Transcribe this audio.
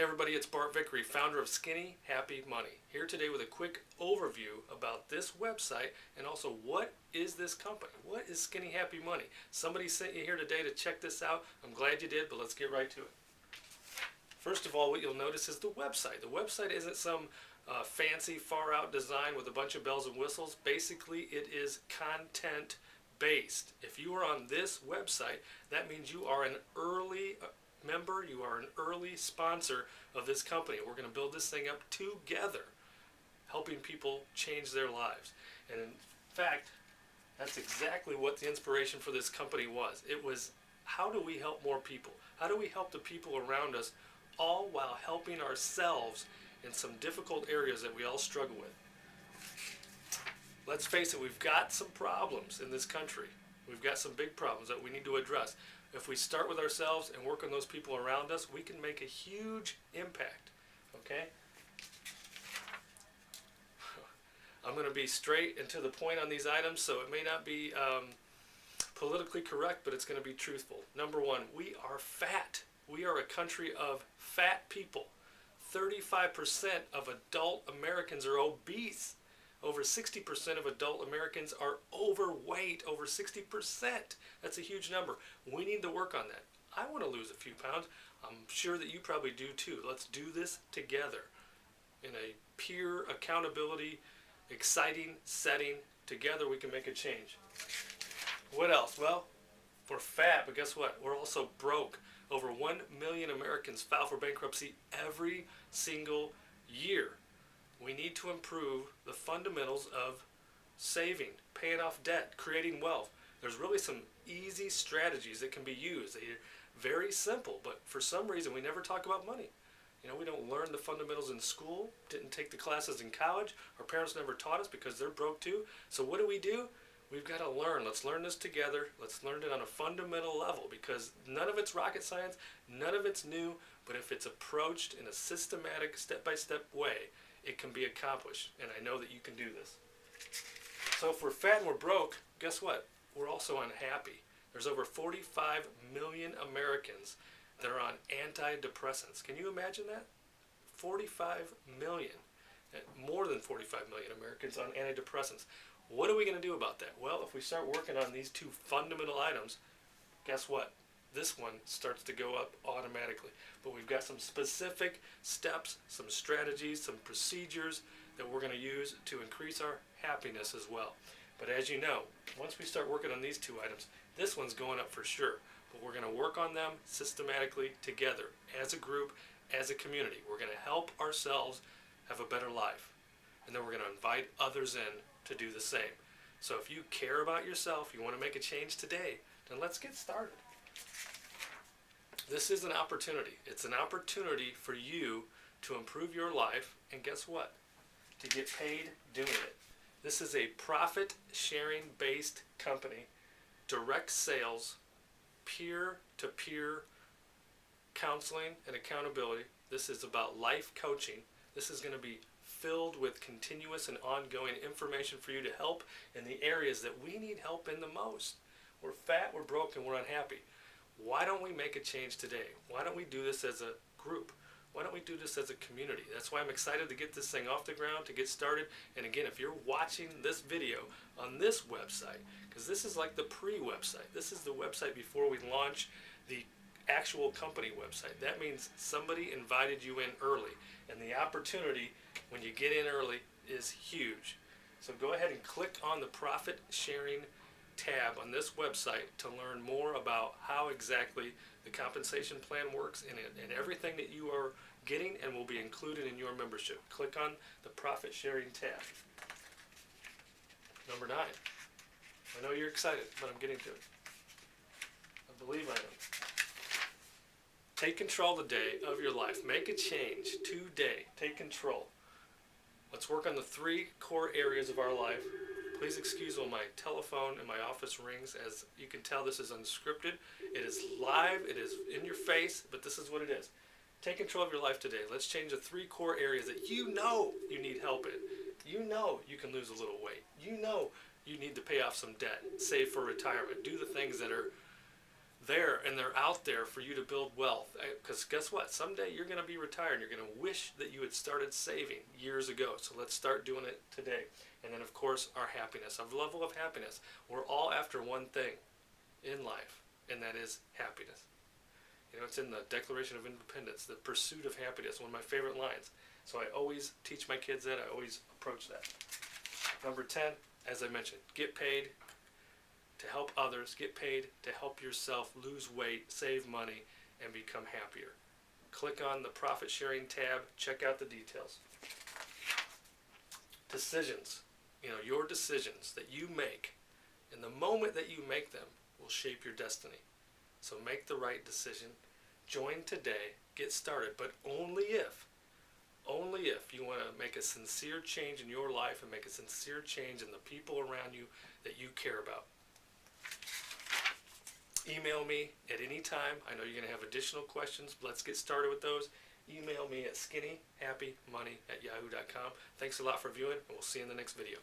Hey everybody, it's Bart Vickery, founder of Skinny Happy Money. Here today with a quick overview about this website and also what is this company? What is Skinny Happy Money? Somebody sent you here today to check this out. I'm glad you did, but let's get right to it. First of all, what you'll notice is the website. The website isn't some fancy far out design with a bunch of bells and whistles. Basically, it is content based. If you are on this website, that means you are an early member, you are an early sponsor of this company. We're going to build this thing up together, helping people change their lives. And in fact, that's exactly what the inspiration for this company was. It was, how do we help more people? How do we help the people around us, all while helping ourselves in some difficult areas that we all struggle with? Let's face it, we've got some problems in this country. We've got some big problems that we need to address. If we start with ourselves and work on those people around us, we can make a huge impact, okay? I'm going to be straight and to the point on these items, so it may not be politically correct, but it's going to be truthful. Number one, we are fat. We are a country of fat people. 35% of adult Americans are obese. Over 60% of adult Americans are overweight. Over 60%. That's a huge number. We need to work on that. I want to lose a few pounds. I'm sure that you probably do too. Let's do this together in a peer accountability, exciting setting. Together we can make a change. What else? Well, we're fat, but guess what? We're also broke. Over 1 million Americans file for bankruptcy every single year. We need to improve the fundamentals of saving, paying off debt, creating wealth. There's really some easy strategies that can be used. They're very simple, but for some reason we never talk about money. You know, we don't learn the fundamentals in school, didn't take the classes in college. Our parents never taught us because they're broke too. So what do? We've got to learn. Let's learn this together. Let's learn it on a fundamental level because none of it's rocket science, none of it's new, but if it's approached in a systematic, step-by-step way, it can be accomplished, and I know that you can do this. So if we're fat and we're broke, guess what? We're also unhappy. There's over 45 million Americans that are on antidepressants. Can you imagine that? 45 million. More than 45 million Americans on antidepressants. What are we going to do about that? Well, if we start working on these two fundamental items, guess what? This one starts to go up automatically. But we've got some specific steps, some strategies, some procedures that we're going to use to increase our happiness as well. But as you know, once we start working on these two items, this one's going up for sure. But we're going to work on them systematically together, as a group, as a community. We're going to help ourselves have a better life. And then we're going to invite others in to do the same. So if you care about yourself, you want to make a change today, then let's get started. This is an opportunity. It's an opportunity for you to improve your life, and guess what? To get paid doing it. This is a profit-sharing based company, direct sales, peer-to-peer counseling and accountability. This is about life coaching. This is going to be filled with continuous and ongoing information for you to help in the areas that we need help in the most. We're fat, we're broken, we're unhappy. Why don't we make a change today? Why don't we do this as a group? Why don't we do this as a community? That's why I'm excited to get this thing off the ground, to get started. And again, if you're watching this video on this website, because this is like the pre-website. This is the website before we launch the actual company website. That means somebody invited you in early. And the opportunity when you get in early is huge. So go ahead and click on the profit sharing tab on this website to learn more about how exactly the compensation plan works and everything that you are getting and will be included in your membership. Click on the profit sharing tab. Number 9. I know you're excited, but I'm getting to it. I believe I am. Take control today of your life. Make a change today. Take control. Let's work on the 3 core areas of our life. Please excuse when my telephone in my office rings. As you can tell, this is unscripted. It is live. It is in your face, but this is what it is. Take control of your life today. Let's change the 3 core areas that you know you need help in. You know you can lose a little weight. You know you need to pay off some debt, save for retirement, do the things that are there and they're out there for you to build wealth. Because guess what? Someday you're going to be retired and you're going to wish that you had started saving years ago. So let's start doing it today. And then, of course, our happiness, our level of happiness. We're all after one thing in life, and that is happiness. You know, it's in the Declaration of Independence, the pursuit of happiness, one of my favorite lines. So I always teach my kids that. I always approach that. Number 10, as I mentioned, get paid to help others, get paid to help yourself lose weight, save money, and become happier. Click on the profit sharing tab, check out the details. Decisions. You know, your decisions that you make, in the moment that you make them, will shape your destiny. So make the right decision. Join today, get started, but only if you want to make a sincere change in your life and make a sincere change in the people around you that you care about. Email me at any time. I know you're going to have additional questions. Let's get started with those. Email me at skinnyhappymoney@yahoo.com. Thanks a lot for viewing, and we'll see you in the next video.